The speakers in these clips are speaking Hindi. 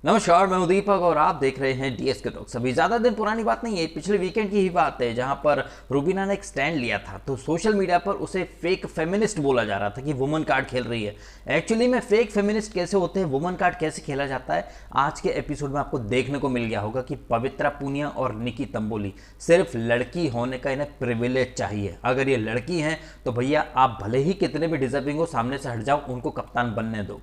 नमस्कार, मैं हूं दीपक और आप देख रहे हैं डीएस के टॉक्स। अभी ज़्यादा दिन पुरानी बात नहीं है, पिछले वीकेंड की ही बात है जहां पर रूबीना ने एक स्टैंड लिया था। तो सोशल मीडिया पर उसे फेक फेमिनिस्ट बोला जा रहा था कि वुमन कार्ड खेल रही है। एक्चुअली में फेक फेमिनिस्ट कैसे होते हैं, वुमन कार्ड कैसे खेला जाता है, आज के एपिसोड में आपको देखने को मिल गया होगा कि पवित्रा पुनिया और निकी तंबोली सिर्फ लड़की होने का इन्हें प्रिविलेज चाहिए। अगर ये लड़की हैं तो भैया आप भले ही कितने भी डिजर्विंग हो, सामने से हट जाओ, उनको कप्तान बनने दो।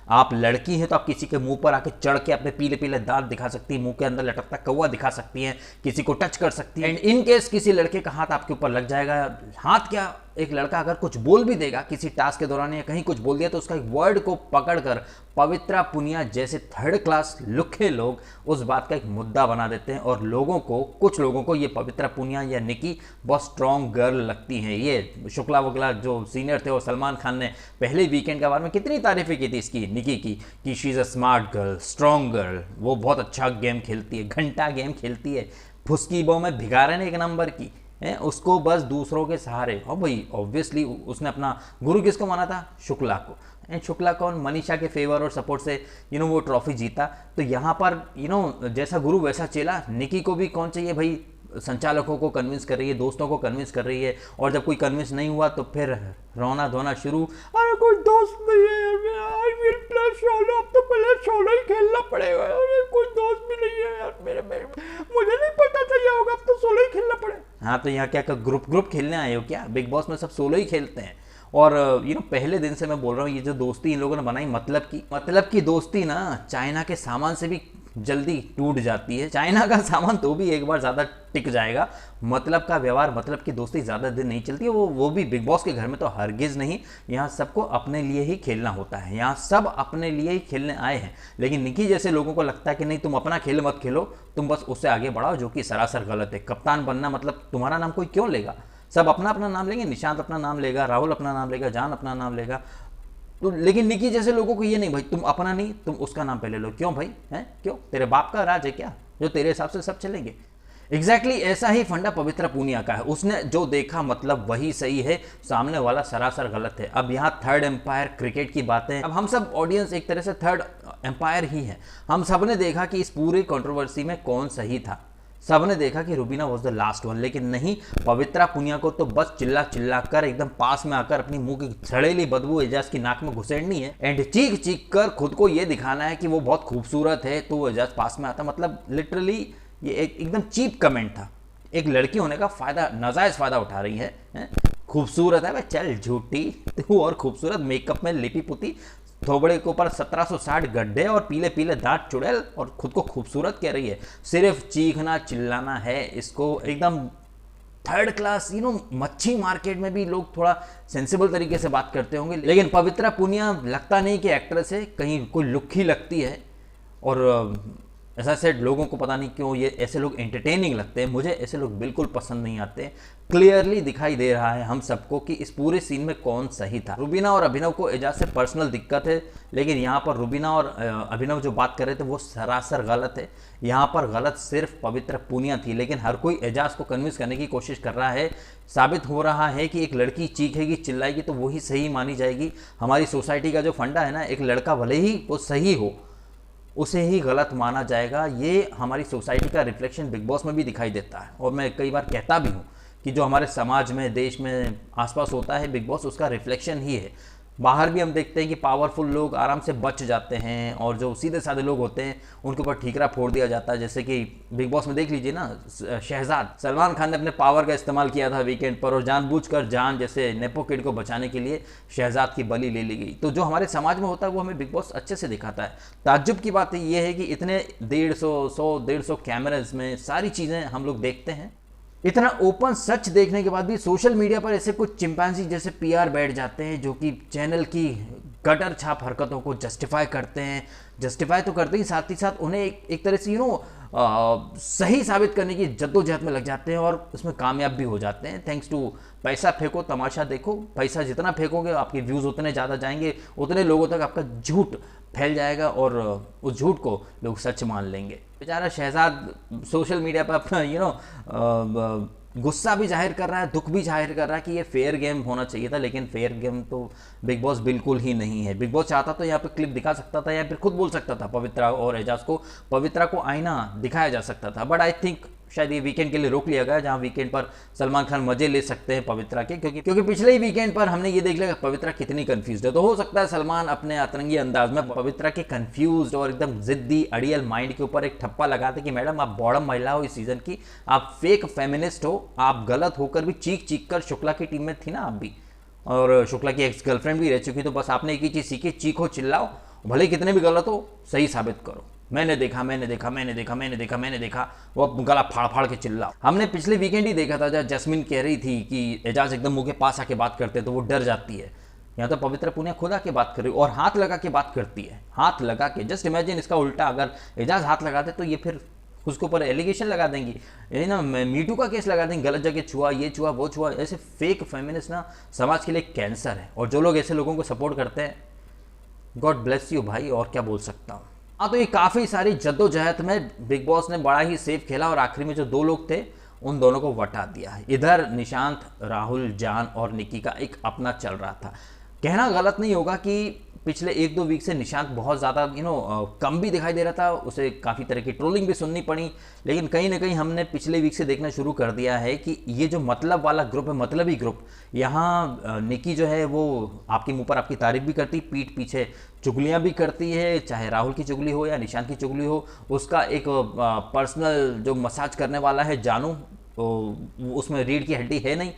आप लड़की हैं तो आप किसी के मुंह पर आके चढ़ के अपने पीले पीले दांत दिखा सकती हैं, मुंह के अंदर लटकता कौवा दिखा सकती हैं, किसी को टच कर सकती हैं। एंड इन केस किसी लड़के का हाथ आपके ऊपर लग जाएगा, हाथ क्या, एक लड़का अगर कुछ बोल भी देगा किसी टास्क के दौरान या कहीं कुछ बोल दिया तो उसका एक वर्ड को पकड़कर पवित्रा पुनिया जैसे थर्ड क्लास लुखे लोग उस बात का एक मुद्दा बना देते हैं। और लोगों को, कुछ लोगों को ये पवित्रा पुनिया या निकी बहुत स्ट्रॉन्ग गर्ल लगती हैं। ये शुक्ला वगला जो सीनियर थे और सलमान खान ने पहले वीकेंड के बारे में कितनी तारीफें की थी इसकी, निकी की, कि she is a smart girl, strong girl, वो बहुत अच्छा गेम खेलती है, घंटा गेम खेलती है, फुसकी बो में भिगा रहे हैं एक नंबर की है, उसको बस दूसरों के सहारे। और भाई ऑब्वियसली उसने अपना गुरु किसको माना था, शुक्ला को। एंड शुक्ला कौन, मनीषा के फेवर और सपोर्ट से वो ट्रॉफी जीता। तो यहाँ पर जैसा गुरु वैसा चेला, निकी को भी कौन चाहिए भाई, संचालकों को कन्विंस कर रही है, दोस्तों को कन्विंस कर रही है। और जब कोई कन्विंस नहीं हुआ तो फिर रोना धोना शुरू, अरे कोई दोस्त नहीं है यार, मेरे प्ले सोलो, अब तो प्ले सोलो ही खेलना पड़ेगा, अरे कोई दोस्त भी नहीं है यार मेरे मेरे मुझे नहीं पता था ये होगा, अब तो सोलो ही खेलना पड़ेगा। हाँ तो यहाँ क्या ग्रुप ग्रुप खेलने आए हो क्या? बिग बॉस में सब सोलो ही खेलते हैं। और पहले दिन से मैं बोल रहा हूँ, ये जो दोस्ती इन लोगों ने बनाई, मतलब की दोस्ती ना चाइना के सामान से भी जल्दी टूट जाती है। चाइना का सामान तो भी एक बार ज़्यादा टिक जाएगा, मतलब का व्यवहार, मतलब की दोस्ती ज़्यादा दिन नहीं चलती है। वो भी बिग बॉस के घर में तो हरगिज़ नहीं। यहाँ सबको अपने लिए ही खेलना होता है, यहाँ सब अपने लिए ही खेलने आए हैं। लेकिन निकी जैसे लोगों को लगता है कि नहीं, तुम अपना खेल मत खेलो, तुम बस उससे आगे बढ़ाओ, जो कि सरासर गलत है। कप्तान बनना मतलब तुम्हारा नाम कोई क्यों लेगा? सब अपना अपना नाम लेंगे, निशांत अपना नाम लेगा, राहुल अपना नाम लेगा, जान अपना नाम लेगा। तो लेकिन निकी जैसे लोगों को ये नहीं, भाई तुम अपना नहीं, तुम उसका नाम पहले लो। क्यों भाई, हैं क्यों? तेरे बाप का राज है क्या जो तेरे हिसाब से सब चलेंगे? एग्जैक्टली ऐसा ही फंडा पवित्रा पुनिया का है। उसने जो देखा मतलब वही सही है, सामने वाला सरासर गलत है। अब यहाँ थर्ड एम्पायर क्रिकेट की बातें, अब हम सब ऑडियंस एक तरह से थर्ड एम्पायर ही है। हम सब ने देखा कि इस पूरी कंट्रोवर्सी में कौन सही था। सबने देखा कि Rubina was the last one, लेकिन नहीं, पवित्रा पुनिया को तो बस चिल्ला चिल्ला कर एकदम पास में आकर अपनी मुंह की सड़ेली बदबू एजाज की नाक में घुसेड़नी है एंड चीख चीख कर खुद को ये दिखाना है कि वो बहुत खूबसूरत है, तो वो एजाज पास में आता। मतलब लिटरली ये एकदम चीप कमेंट था। एक लड़की होने का फायदा, नाजायज फायदा उठा रही है? खूबसूरत है भाई, चल झूठी तू, और खूबसूरत मेकअप में लिपी पुती, थोबड़े के ऊपर 1760 गड्ढे और पीले पीले दांत चुड़ैल, और खुद को खूबसूरत कह रही है। सिर्फ चीखना चिल्लाना है इसको, एकदम थर्ड क्लास। मच्छी मार्केट में भी लोग थोड़ा सेंसिबल तरीके से बात करते होंगे, लेकिन पवित्रा पुनिया लगता नहीं कि एक्ट्रेस है, कहीं कोई लुक ही लगती है। और ऐसा सेट लोगों को पता नहीं क्यों ये ऐसे लोग एंटरटेनिंग लगते हैं, मुझे ऐसे लोग बिल्कुल पसंद नहीं आते। क्लियरली दिखाई दे रहा है हम सबको कि इस पूरे सीन में कौन सही था। रूबीना और अभिनव को एजाज से पर्सनल दिक्कत है, लेकिन यहाँ पर रूबीना और अभिनव जो बात कर रहे थे वो सरासर गलत है। यहाँ पर गलत सिर्फ पवित्र पुनिया थी, लेकिन हर कोई एजाज को कन्विंस करने की कोशिश कर रहा है। साबित हो रहा है कि एक लड़की चीखेगी चिल्लाएगी तो वही सही मानी जाएगी। हमारी सोसाइटी का जो फंडा है ना, एक लड़का भले ही वो सही हो उसे ही गलत माना जाएगा। ये हमारी सोसाइटी का रिफ्लेक्शन बिग बॉस में भी दिखाई देता है। और मैं कई बार कहता भी हूँ कि जो हमारे समाज में, देश में आसपास होता है, बिग बॉस उसका रिफ्लेक्शन ही है। बाहर भी हम देखते हैं कि पावरफुल लोग आराम से बच जाते हैं और जो सीधे साधे लोग होते हैं उनके ऊपर ठीकरा फोड़ दिया जाता है। जैसे कि बिग बॉस में देख लीजिए ना, शहजाद, सलमान खान ने अपने पावर का इस्तेमाल किया था वीकेंड पर और जानबूझकर जान जैसे नेपो किड को बचाने के लिए शहजाद की बलि ले ली गई। तो जो हमारे समाज में होता है वो हमें बिग बॉस अच्छे से दिखाता है। ताज्जुब की बात ये है कि इतने 150 कैमराज में सारी चीज़ें हम लोग देखते हैं। इतना ओपन सच देखने के बाद भी सोशल मीडिया पर ऐसे कुछ चिंपैंजी जैसे पीआर बैठ जाते हैं जो कि चैनल की गटर छाप हरकतों को जस्टिफाई करते हैं। जस्टिफाई तो करते ही साथ उन्हें एक तरह से सही साबित करने की जद्दोजहद में लग जाते हैं और उसमें कामयाब भी हो जाते हैं। थैंक्स टू पैसा फेंको तमाशा देखो। पैसा जितना फेंकोगे आपके व्यूज़ उतने ज़्यादा जाएंगे, उतने लोगों तक आपका झूठ फैल जाएगा और उस झूठ को लोग सच मान लेंगे। बेचारा शहजाद सोशल मीडिया पर अपना गुस्सा भी जाहिर कर रहा है, दुख भी जाहिर कर रहा है कि ये फेयर गेम होना चाहिए था, लेकिन फेयर गेम तो बिग बॉस बिल्कुल ही नहीं है। बिग बॉस चाहता तो यहाँ पे क्लिप दिखा सकता था या फिर खुद बोल सकता था पवित्रा और एजाज को, पवित्रा को आईना दिखाया जा सकता था। बट आई थिंक शायद ये वीकेंड के लिए रोक लिया गया, जहां वीकेंड पर सलमान खान मजे ले सकते हैं पवित्रा के, क्योंकि पिछले ही वीकेंड पर हमने ये देख लिया कि पवित्रा कितनी कंफ्यूज है। तो हो सकता है सलमान अपने अतरंगी अंदाज में पवित्रा के कंफ्यूज और एकदम जिद्दी अड़ियल माइंड के ऊपर एक ठप्पा लगाते कि मैडम आप बॉडम महिला हो इस सीजन की, आप फेक फेमिनिस्ट हो, आप गलत होकर भी चीख चीख कर, शुक्ला की टीम में थी ना आप भी, और शुक्ला की एक्स गर्लफ्रेंड भी रह चुकी, तो बस आपने एक ही चीज सीखी, चीखो चिल्लाओ, भले कितने भी गलत हो सही साबित करो, मैंने देखा मैंने देखा मैंने देखा मैंने देखा मैंने देखा, वो गला फाड़ फाड़ के चिल्लाओ। हमने पिछले वीकेंड ही देखा था जब जैस्मिन कह रही थी कि एजाज एकदम मुंह के पास आके बात करते तो वो डर जाती है, यहाँ तो पवित्र पुनिया खुद आके बात कर रही और हाथ लगा के बात करती है, हाथ लगा के। जस्ट इमेजिन इसका उल्टा, अगर एजाज हाथ लगाते तो ये फिर उसके ऊपर एलिगेशन लगा देंगी, यानी ना मीटू का केस लगा देंगे, गलत जगह छुआ, ये छुआ वो छुआ। ऐसे फेक फेमिनिस्ट ना समाज के लिए कैंसर है, और जो लोग ऐसे लोगों को सपोर्ट करते हैं, गॉड ब्लेस यू भाई, और क्या बोल सकता हूँ। हाँ, तो ये काफ़ी सारी जद्दोजहद में बिग बॉस ने बड़ा ही सेफ खेला, और आखिरी में जो दो लोग थे उन दोनों को वटा दिया है। इधर निशांत, राहुल, जान और निकी का एक अपना चल रहा था। कहना गलत नहीं होगा कि पिछले 1-2 वीक से निशांत बहुत ज़्यादा कम भी दिखाई दे रहा था, उसे काफ़ी तरह की ट्रोलिंग भी सुननी पड़ी, लेकिन कहीं ना कहीं हमने पिछले वीक से देखना शुरू कर दिया है कि ये जो मतलब वाला ग्रुप है, मतलबी ग्रुप, यहाँ निकी जो है वो आपके मुंह पर आपकी तारीफ भी करती, पीठ पीछे चुगलियाँ भी करती है, चाहे राहुल की चुगली हो या निशांत की चुगली हो। उसका एक पर्सनल जो मसाज करने वाला है जानू, तो उसमें रीढ़ की हड्डी है नहीं।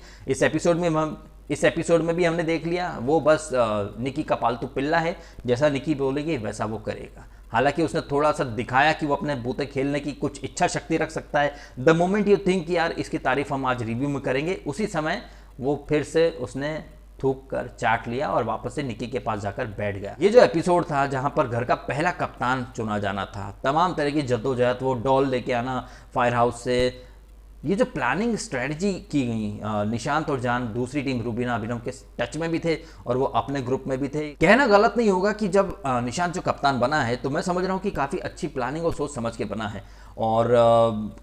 इस एपिसोड में भी हमने देख लिया, वो बस निकी का पालतू पिल्ला है, जैसा निकी बोलेगी वैसा वो करेगा। हालांकि उसने थोड़ा सा दिखाया कि वो अपने बूते खेलने की कुछ इच्छा शक्ति रख सकता है। द मोमेंट यू थिंक यार इसकी तारीफ हम आज रिव्यू में करेंगे, उसी समय वो फिर से उसने थूक कर चाट लिया और वापस से निकी के पास जाकर बैठ गया। ये जो एपिसोड था जहां पर घर का पहला कप्तान चुना जाना था, तमाम तरह की जद्दोजहद, वो डॉल लेके आना फायर हाउस से, ये जो प्लानिंग स्ट्रेटजी की गई, निशांत और जान दूसरी टीम रूबीना अभिनव के टच में भी थे और वो अपने ग्रुप में भी थे। कहना गलत नहीं होगा कि जब निशांत जो कप्तान बना है तो मैं समझ रहा हूँ कि काफ़ी अच्छी प्लानिंग और सोच समझ के बना है। और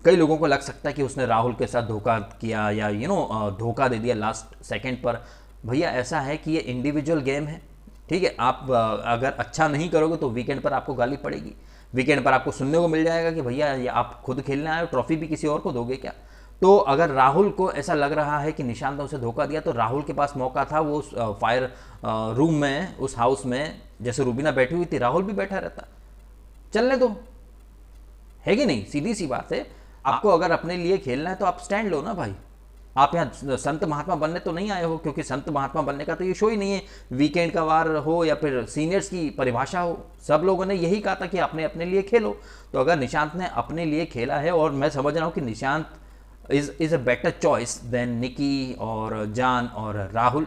कई लोगों को लग सकता है कि उसने राहुल के साथ धोखा किया या धोखा दे दिया लास्ट सेकेंड पर। भैया ऐसा है कि ये इंडिविजुअल गेम है, ठीक है। आप अगर अच्छा नहीं करोगे तो वीकेंड पर आपको गाली पड़ेगी, वीकेंड पर आपको सुनने को मिल जाएगा कि भैया ये आप खुद खेलने आए हो, ट्रॉफी भी किसी और को दोगे क्या। तो अगर राहुल को ऐसा लग रहा है कि निशांत ने उसे धोखा दिया, तो राहुल के पास मौका था, वो फायर रूम में, उस हाउस में जैसे रूबीना बैठी हुई थी, राहुल भी बैठा रहता, चलने दो, है कि नहीं। सीधी सी बात है, आपको अगर अपने लिए खेलना है तो आप स्टैंड लो ना भाई। आप यहाँ संत महात्मा बनने तो नहीं आए हो, क्योंकि संत महात्मा बनने का तो ये शो ही नहीं है, वीकेंड का वार हो या फिर सीनियर्स की परिभाषा हो। सब लोगों ने यही कहा था कि आपने अपने लिए खेलो। तो अगर निशांत ने अपने लिए खेला है, और मैं समझ रहा हूँ कि Nishant is a better choice than Nikki और जान और राहुल,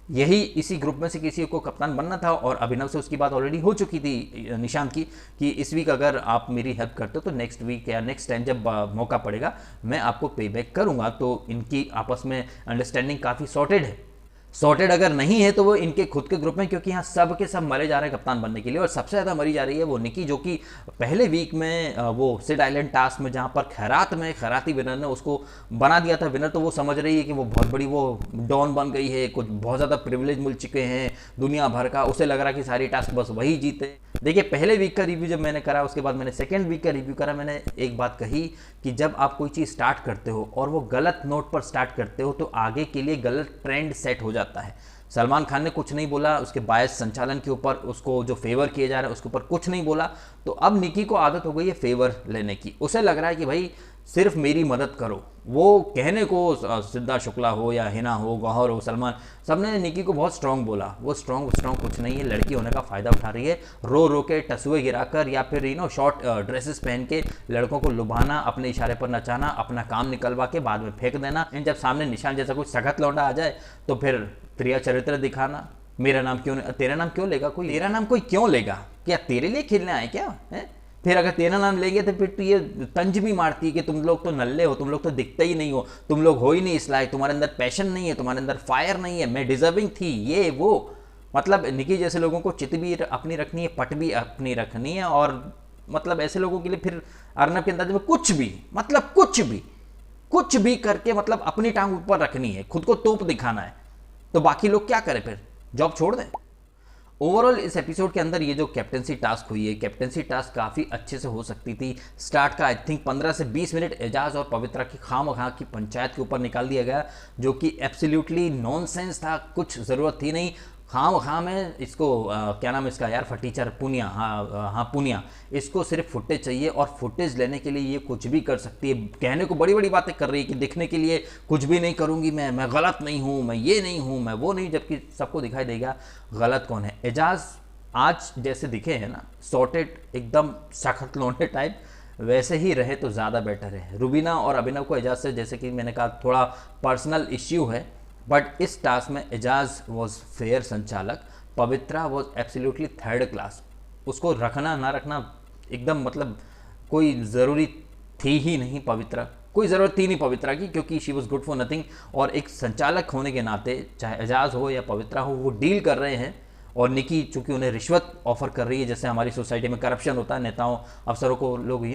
यही इसी ग्रुप में से किसी को कप्तान बनना था। और अभिनव से उसकी बात ऑलरेडी हो चुकी थी निशांत की, कि इस वीक अगर आप मेरी हेल्प करते हो तो नेक्स्ट वीक या नेक्स्ट टाइम जब मौका पड़ेगा मैं आपको पे बैक करूँगा। तो इनकी आपस में अंडरस्टैंडिंग काफ़ी सॉर्टेड अगर नहीं है तो वो इनके खुद के ग्रुप में, क्योंकि यहाँ सब के सब मरे जा रहे हैं कप्तान बनने के लिए, और सबसे ज़्यादा मरी जा रही है वो निकी, जो कि पहले वीक में वो सिड आइलैंड टास्क में जहाँ पर खैराती विनर ने उसको बना दिया था विनर, तो वो समझ रही है कि वो बहुत बड़ी वो डॉन बन गई है, कुछ बहुत ज़्यादा प्रिविलेज मिल चुके हैं दुनिया भर का, उसे लग रहा है कि सारी टास्क बस वही जीते। देखिए, पहले वीक का रिव्यू जब मैंने करा, उसके बाद मैंने सेकेंड वीक का रिव्यू करा, मैंने एक बात कही कि जब आप कोई चीज़ स्टार्ट करते हो और वो गलत नोट पर स्टार्ट करते हो तो आगे के लिए गलत ट्रेंड सेट हो जाता है। सलमान खान ने कुछ नहीं बोला उसके बायस संचालन के ऊपर, उसको जो फेवर किए जा रहे हैं उसके ऊपर कुछ नहीं बोला। तो अब निकी को आदत हो गई है फेवर लेने की, उसे लग रहा है कि भाई सिर्फ मेरी मदद करो। वो कहने को सिद्धार्थ शुक्ला हो या हिना हो, गौहर हो, सलमान, सबने निकी को बहुत स्ट्रांग बोला। वो स्ट्रांग कुछ नहीं है, लड़की होने का फ़ायदा उठा रही है, रो के टसुए गिराकर या फिर शॉर्ट ड्रेसेस पहन के लड़कों को लुभाना, अपने इशारे पर नचाना, अपना काम निकलवा के बाद में फेंक देना। जब सामने निशान जैसा कुछ सखत लौंडा आ जाए तो फिर प्रिया चरित्र दिखाना, मेरा नाम क्यों, तेरा नाम क्यों लेगा कोई, तेरा नाम कोई क्यों लेगा, क्या तेरे लिए खेलने आए क्या है। फिर अगर तेरा नाम लेंगे तो फिर तो ये तंज भी मारती है कि तुम लोग तो नल्ले हो, तुम लोग तो दिखते ही नहीं हो, तुम लोग हो ही नहीं इस लायक, तुम्हारे अंदर पैशन नहीं है, तुम्हारे अंदर फायर नहीं है, मैं डिजर्विंग थी, ये वो। मतलब निकी जैसे लोगों को चित भी अपनी रखनी है, पट भी अपनी रखनी है, और मतलब ऐसे लोगों के लिए फिर अर्नब के अंदाज में कुछ भी, मतलब कुछ भी कुछ भी करके मतलब अपनी टांग ऊपर रखनी है, खुद को तोप दिखाना है, तो बाकी लोग क्या करें, फिर जॉब छोड़ दें। ओवरऑल इस एपिसोड के अंदर ये जो कैप्टेंसी टास्क हुई है, कैप्टेंसी टास्क काफ़ी अच्छे से हो सकती थी। स्टार्ट का आई थिंक 15 से 20 मिनट एजाज और पवित्रा की खामखा की पंचायत के ऊपर निकाल दिया गया, जो कि एब्सोल्युटली नॉनसेंस था, कुछ ज़रूरत थी नहीं। खामखा में इसको क्या नाम है इसका यार, फटीचर पुनिया, हाँ पुनिया, इसको सिर्फ फुटेज चाहिए और फुटेज लेने के लिए ये कुछ भी कर सकती है। कहने को बड़ी बड़ी बातें कर रही है कि दिखने के लिए कुछ भी नहीं करूँगी, मैं गलत नहीं हूँ, मैं ये नहीं हूँ, मैं वो नहीं, जबकि सबको दिखाई देगा गलत कौन है। एजाज आज जैसे दिखे हैं ना, सॉर्टेड एकदम सख्त लोने टाइप, वैसे ही रहे तो ज़्यादा बेटर है। रुबीना और अभिनव को एजाज से, जैसे कि मैंने कहा, थोड़ा पर्सनल इश्यू है, बट इस टास्क में एजाज वॉज फेयर संचालक, पवित्रा वॉज एब्सोल्युटली थर्ड क्लास। उसको रखना ना रखना एकदम मतलब कोई ज़रूरी थी ही नहीं, पवित्रा कोई ज़रूरत थी नहीं पवित्रा की, क्योंकि she was good for nothing. और एक संचालक होने के नाते चाहे एजाज हो या पवित्रा हो, वो डील कर रहे हैं। और निकी चूंकि उन्हें रिश्वत ऑफर कर रही है, जैसे हमारी सोसाइटी में करप्शन होता है, नेताओं अफसरों को लोग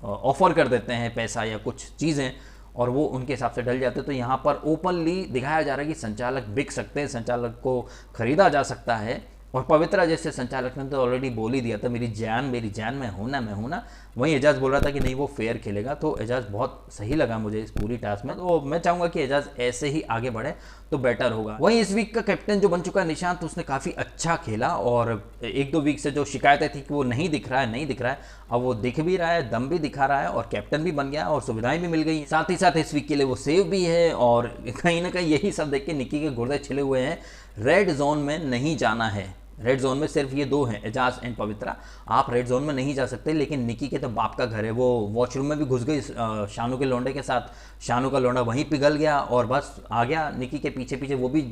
ऑफर कर देते हैं पैसा या कुछ चीज़ें, और वो उनके हिसाब से ढल जाते हैं। तो यहाँ पर ओपनली दिखाया जा रहा है कि संचालक बिक सकते हैं, संचालक को खरीदा जा सकता है। और पवित्रा जैसे संचालक ने तो ऑलरेडी बोल ही दिया था, मेरी जान मैं हूँ ना। वहीं एजाज बोल रहा था कि नहीं वो फेयर खेलेगा। तो एजाज बहुत सही लगा मुझे इस पूरी टास्क में, तो मैं चाहूँगा कि एजाज ऐसे ही आगे बढ़े तो बेटर होगा। वहीं इस वीक का कैप्टन जो बन चुका है निशांत, उसने काफ़ी अच्छा खेला, और 1-2 वीक से जो शिकायतें थी कि वो नहीं दिख रहा है, अब वो दिख भी रहा है, दम भी दिखा रहा है, और कैप्टन भी बन गया और सुविधाएं भी मिल गई। साथ ही साथ इस वीक के लिए वो सेव भी है, और कहीं ना कहीं यही सब देख के निकी के गुर्दे छिले हुए हैं। रेड जोन में नहीं जाना है, रेड जोन में सिर्फ ये दो हैं, एजाज एंड पवित्रा। आप रेड जोन में नहीं जा सकते, लेकिन निकी के तो बाप का घर है, वो वॉशरूम में भी घुस गई शानू के लौंडे के साथ, शानू का लौंडा वहीं पिघल गया और बस आ गया निकी के पीछे पीछे, वो भी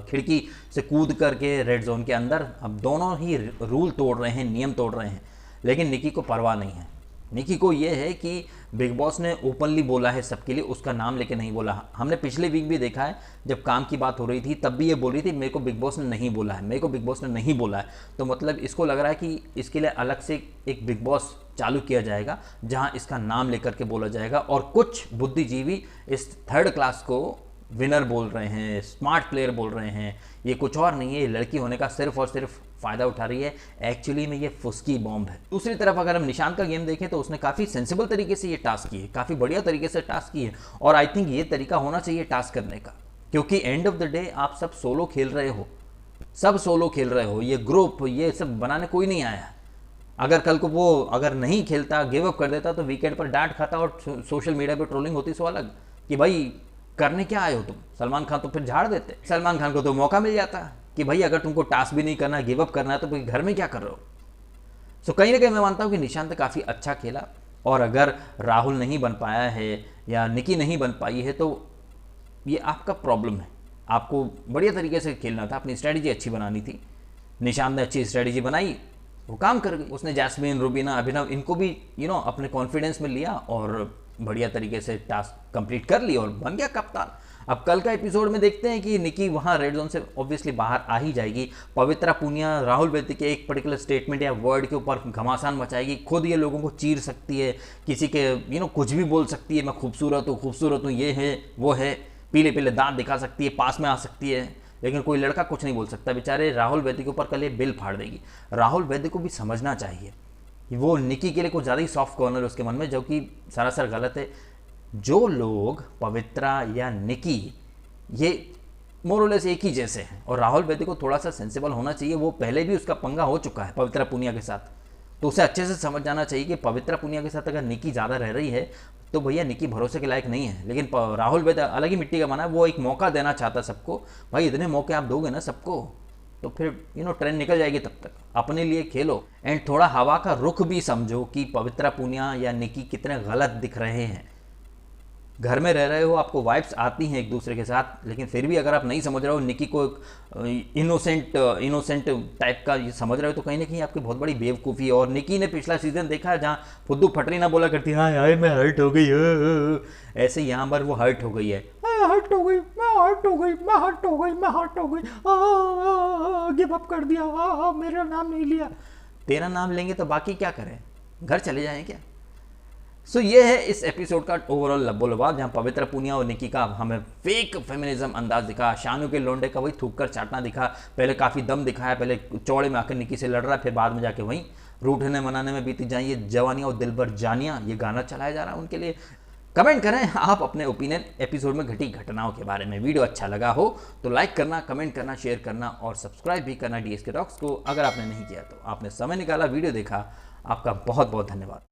खिड़की से कूद करके रेड जोन के अंदर। अब दोनों ही रूल तोड़ रहे हैं, नियम तोड़ रहे हैं, लेकिन निकी को परवाह नहीं है। निकी को ये है कि बिग बॉस ने ओपनली बोला है सबके लिए, उसका नाम लेके नहीं बोला। हमने पिछले वीक भी देखा है, जब काम की बात हो रही थी तब भी ये बोल रही थी मेरे को बिग बॉस ने नहीं बोला है, मेरे को बिग बॉस ने नहीं बोला है। तो मतलब इसको लग रहा है कि इसके लिए अलग से एक बिग बॉस चालू किया जाएगा, जहां इसका नाम लेकर के बोला जाएगा। और कुछ बुद्धिजीवी इस थर्ड क्लास को विनर बोल रहे हैं, स्मार्ट प्लेयर बोल रहे हैं। ये कुछ और नहीं है, ये लड़की होने का सिर्फ और सिर्फ फ़ायदा उठा रही है। एक्चुअली में ये फुस्की बॉम्ब है। दूसरी तरफ अगर हम निशांत का गेम देखें तो उसने काफ़ी सेंसिबल तरीके से ये टास्क किए, काफ़ी बढ़िया तरीके से टास्क किए, और आई थिंक ये तरीका होना चाहिए टास्क करने का, क्योंकि एंड ऑफ द डे आप सब सोलो खेल रहे हो, ये ग्रुप ये सब बनाने कोई नहीं आया। अगर कल को वो अगर नहीं खेलता, गिव अप कर देता, तो वीकेंड पर डांट खाता और सोशल मीडिया पर ट्रोलिंग होती सो अलग, कि भाई करने क्या आए हो तुम। सलमान खान तो फिर झाड़ देते, सलमान खान को तो मौका मिल जाता कि भाई अगर तुमको टास्क भी नहीं करना, गिव अप करना है, तो भाई घर में क्या कर रहे हो। सो कहीं ना कहीं मैं मानता हूँ कि निशांत काफ़ी अच्छा खेला, और अगर राहुल नहीं बन पाया है या निकी नहीं बन पाई है, तो ये आपका प्रॉब्लम है। आपको बढ़िया तरीके से खेलना था, अपनी स्ट्रैटेजी अच्छी बनानी थी। निशांत ने अच्छी स्ट्रैटेजी बनाई, वो काम कर गई। उसने जैस्मीन, रुबीना, अभिनव इनको भी अपने कॉन्फिडेंस में लिया और बढ़िया तरीके से टास्क कंप्लीट कर ली और बन गया कप्तान। अब कल का एपिसोड में देखते हैं कि निकी वहाँ रेड जोन से ऑब्वियसली बाहर आ ही जाएगी। पवित्रा पुनिया राहुल वैद्य के एक पर्टिकुलर स्टेटमेंट या वर्ड के ऊपर घमासान मचाएगी, खुद ये लोगों को चीर सकती है, किसी के कुछ भी बोल सकती है, मैं खूबसूरत हूँ, ये है वो है, पीले पीले दांत दिखा सकती है, पास में आ सकती है, लेकिन कोई लड़का कुछ नहीं बोल सकता। बेचारे राहुल वैद्य के ऊपर कल ये बिल फाड़ देगी। राहुल वैद्य को भी समझना चाहिए कि वो निकी के लिए कुछ ज़्यादा ही सॉफ्ट कॉर्नर है उसके मन में, जो कि सरासर गलत है। जो लोग पवित्रा या निकी ये मोरलेस एक ही जैसे हैं, और राहुल वैद्य को थोड़ा सा सेंसिबल होना चाहिए। वो पहले भी उसका पंगा हो चुका है पवित्रा पुनिया के साथ, तो उसे अच्छे से समझ जाना चाहिए कि पवित्रा पुनिया के साथ अगर निकी ज़्यादा रह रही है तो भैया निकी भरोसे के लायक नहीं है। लेकिन राहुल वैद्य अलग ही मिट्टी का बना है, वो एक मौका देना चाहता सबको। भाई इतने मौके आप दोगे ना सबको, तो फिर ट्रेन निकल जाएगी। तब तक अपने लिए खेलो, एंड थोड़ा हवा का रुख भी समझो कि पवित्रा पुनिया या निकी कितने गलत दिख रहे हैं। घर में रह रहे हो, आपको वाइब्स आती हैं एक दूसरे के साथ, लेकिन फिर भी अगर आप नहीं समझ रहे हो, निकी को एक इनोसेंट टाइप का ये समझ रहे हो, तो कहीं ना कहीं आपकी बहुत बड़ी बेवकूफ़ी है। और निकी ने पिछला सीजन देखा है, जहाँ फुद्दू फटरी ना बोला करती, हाँ यार मैं हर्ट हो गई, ऐसे यहाँ पर वो हर्ट हो गई है, गिव अप कर दिया, मेरा नाम नहीं लिया। तेरा नाम लेंगे तो बाकी क्या करें, घर चले जाएं क्या। सो ये है इस एपिसोड का ओवरऑल लब्बो-लबाब, जहाँ पवित्र पूनिया और निकी का हमें फेक फेमिनिज्म अंदाज दिखा, शानू के लोंडे का वही थूक कर चाटना दिखा, पहले काफ़ी दम दिखाया, पहले चौड़े में आकर निकी से लड़ रहा है, फिर बाद में जाके वहीं रूठने मनाने में बीती जाए ये जवानियाँ और दिल भर जानियाँ, ये गाना चलाया जा रहा है उनके लिए। कमेंट करें आप अपने ओपिनियन एपिसोड में घटी घटनाओं के बारे में। वीडियो अच्छा लगा हो तो लाइक करना, कमेंट करना, शेयर करना और सब्सक्राइब भी करना DSK टॉक्स को। अगर आपने नहीं किया तो आपने समय निकाला, वीडियो देखा, आपका बहुत बहुत धन्यवाद।